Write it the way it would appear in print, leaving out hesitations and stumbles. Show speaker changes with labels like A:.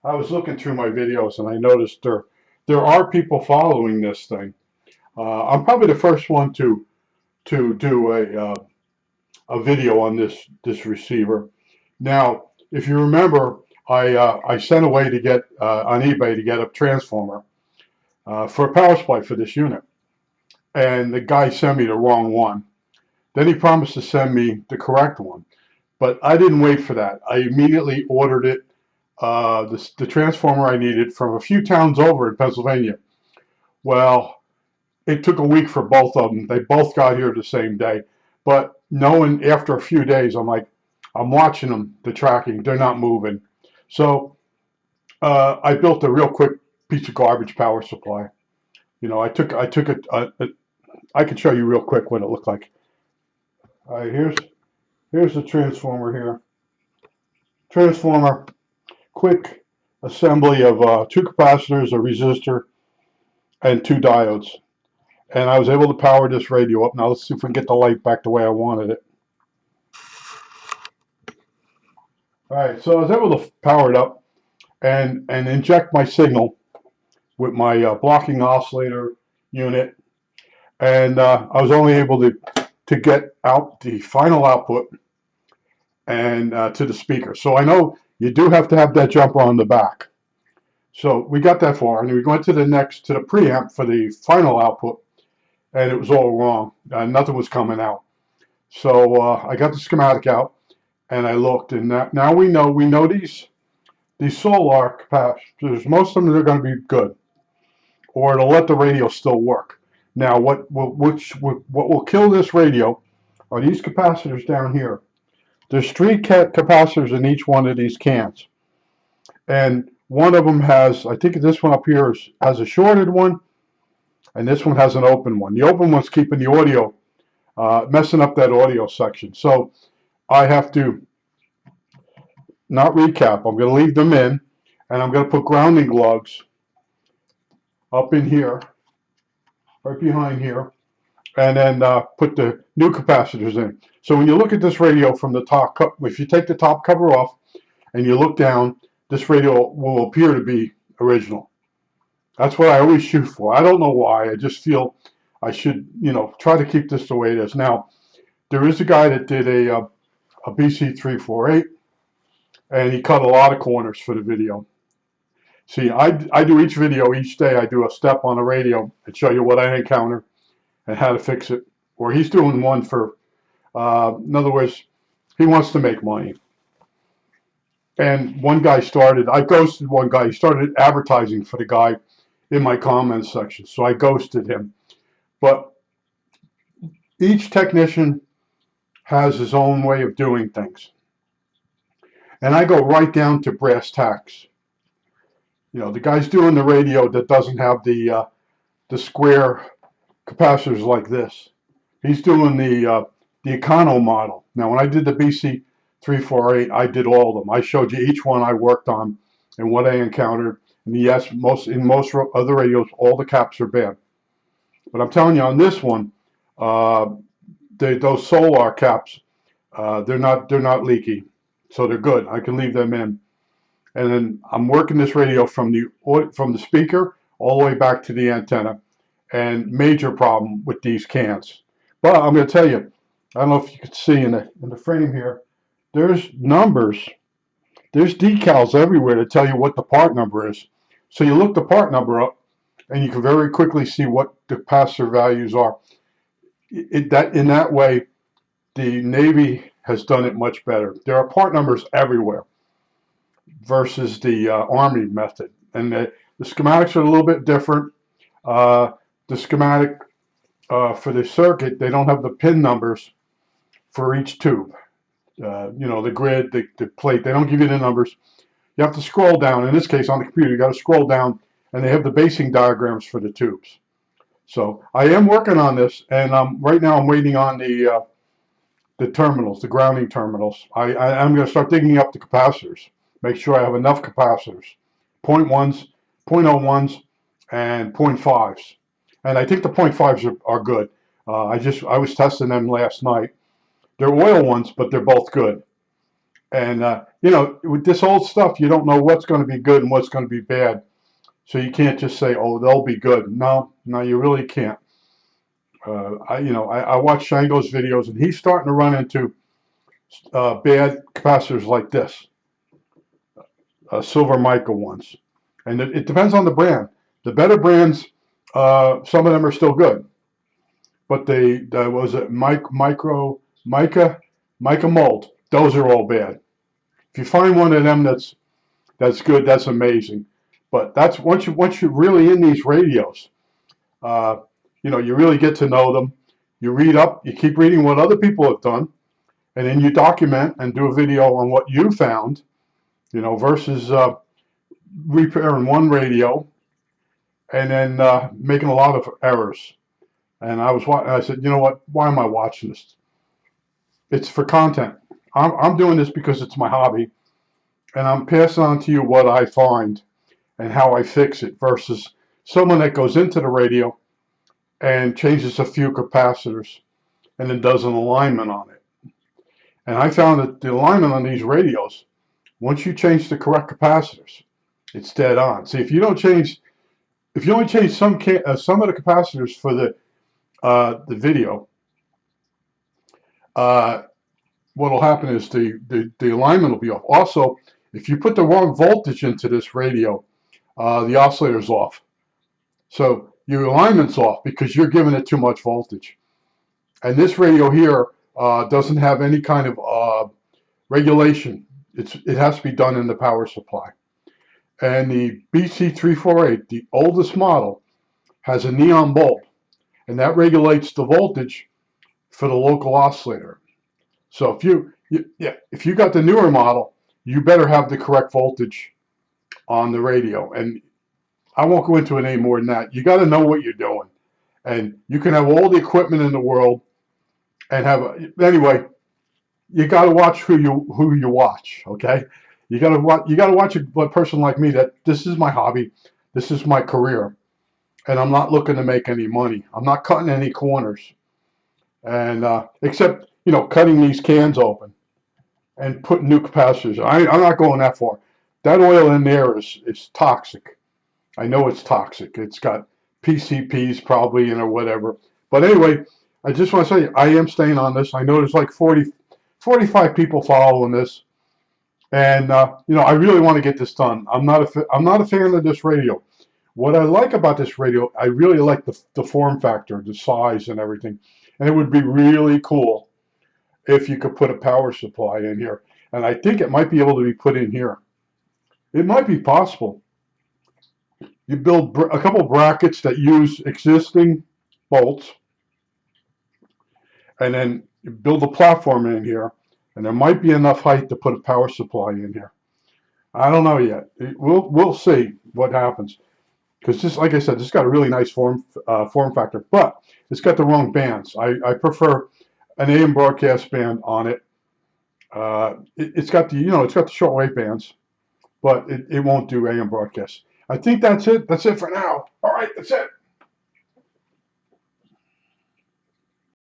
A: I was looking through my videos and I noticed there are people following this thing. I'm probably the first one to do a video on this receiver. Now, if you remember, I sent away to get on eBay to get a transformer for a power supply for this unit, and the guy sent me the wrong one. Then he promised to send me the correct one, but I didn't wait for that. I immediately ordered it, the transformer I needed from a few towns over in Pennsylvania. Well, it took a week for both of them. They both got here the same day. But knowing after a few days, I'm watching them, the tracking, they're not moving. So I built a real quick piece of garbage power supply. You know, I took I can show you real quick what it looked like. All right, here's the transformer here. Transformer, quick assembly of two capacitors, a resistor, and two diodes. And I was able to power this radio up. Now let's see if we can get the light back the way I wanted it. All right, so I was able to power it up and inject my signal with my blocking oscillator unit. And I was only able to get out the final output and to the speaker. So I know you do have to have that jumper on the back. So we got that far, and we went to the preamp for the final output, and it was all wrong. Nothing was coming out. So I got the schematic out, and I looked, and now we know these solar capacitors, most of them are going to be good, or it'll let the radio still work. Now what will kill this radio are these capacitors down here. There's three capacitors in each one of these cans, and one of them has, I think this one up here has a shorted one, and this one has an open one. The open one's keeping the audio, messing up that audio section. So I have to not recap. I'm going to leave them in, and I'm going to put grounding lugs up in here, right behind here, and then put the new capacitors in. So when you look at this radio from the top, if you take the top cover off and you look down, this radio will appear to be original. That's what I always shoot for. I don't know why. I just feel I should, try to keep this the way it is. Now, there is a guy that did a BC348, and he cut a lot of corners for the video. See, I do each video, each day I do a step on the radio and show you what I encounter and how to fix it. Or he's doing one for, in other words, he wants to make money. And one guy I ghosted one guy. He started advertising for the guy in my comments section, so I ghosted him. But each technician has his own way of doing things. And I go right down to brass tacks. The guy's doing the radio that doesn't have the square capacitors like this. He's doing the Econo model. Now, when I did the BC348, I did all of them. I showed you each one I worked on and what I encountered. And yes, in most other radios, all the caps are bad. But I'm telling you, on this one, those solar caps, they're not leaky, so they're good. I can leave them in. And then I'm working this radio from the speaker all the way back to the antenna. And major problem with these cans. But I'm going to tell you, I don't know if you can see in the frame here, there's numbers, there's decals everywhere to tell you what the part number is. So you look the part number up, and you can very quickly see what the capacitor values are. In that way, the Navy has done it much better. There are part numbers everywhere versus the Army method. And the schematics are a little bit different. The schematic for the circuit, they don't have the pin numbers for each tube. The grid, the plate, they don't give you the numbers. You have to scroll down. In this case, on the computer, you got to scroll down, and they have the basing diagrams for the tubes. So I am working on this, and right now I'm waiting on the terminals, the grounding terminals. I'm going to start digging up the capacitors, make sure I have enough capacitors, 0.1s, 0.01s, and 0.5s. And I think the 0.5s are good. I was testing them last night. They're oil ones, but they're both good. And you know, with this old stuff, you don't know what's going to be good and what's going to be bad. So you can't just say, "Oh, they'll be good." No, no, you really can't. I watch Shango's videos, and he's starting to run into bad capacitors like this, silver mica ones. And it depends on the brand. The better brands, some of them are still good, but was it mica mold. Those are all bad. If you find one of them that's good, that's amazing. But that's once you're really in these radios, uh, you really get to know them. You read up, you keep reading what other people have done, and then you document and do a video on what you found. Versus repairing one radio and then making a lot of errors. And I said, you know what? Why am I watching this? It's for content. I'm doing this because it's my hobby, and I'm passing on to you what I find and how I fix it versus someone that goes into the radio and changes a few capacitors and then does an alignment on it. And I found that the alignment on these radios, once you change the correct capacitors, it's dead on. See, if you only change some of the capacitors for the video, what will happen is the alignment will be off. Also, if you put the wrong voltage into this radio, the oscillator's off. So your alignment's off because you're giving it too much voltage. And this radio here doesn't have any kind of regulation. It has to be done in the power supply. And the BC348, the oldest model, has a neon bulb, and that regulates the voltage for the local oscillator. So if you got the newer model, you better have the correct voltage on the radio. And I won't go into it any more than that. You got to know what you're doing, and you can have all the equipment in the world and anyway. You got to watch who you watch. Okay, you got to watch a person like me that this is my hobby, this is my career, and I'm not looking to make any money. I'm not cutting any corners, and except cutting these cans open and putting new capacitors. I'm not going that far. That oil in there is toxic. I know it's toxic. It's got PCPs probably in or whatever. But anyway, I just want to say I am staying on this. I know there's like 45 people following this, and I really want to get this done. I'm not a fan of this radio. What I like about this radio, I really like the form factor, the size, and everything. And it would be really cool if you could put a power supply in here. And I think it might be able to be put in here. It might be possible. You build a couple brackets that use existing bolts, and then you build a platform in here, and there might be enough height to put a power supply in here. I don't know yet. We'll see what happens. Because this, like I said, this got a really nice form factor, but it's got the wrong bands. I prefer an AM broadcast band on it. It's got the shortwave bands, but it won't do AM broadcast. I think that's it. That's it for now. All right, that's it.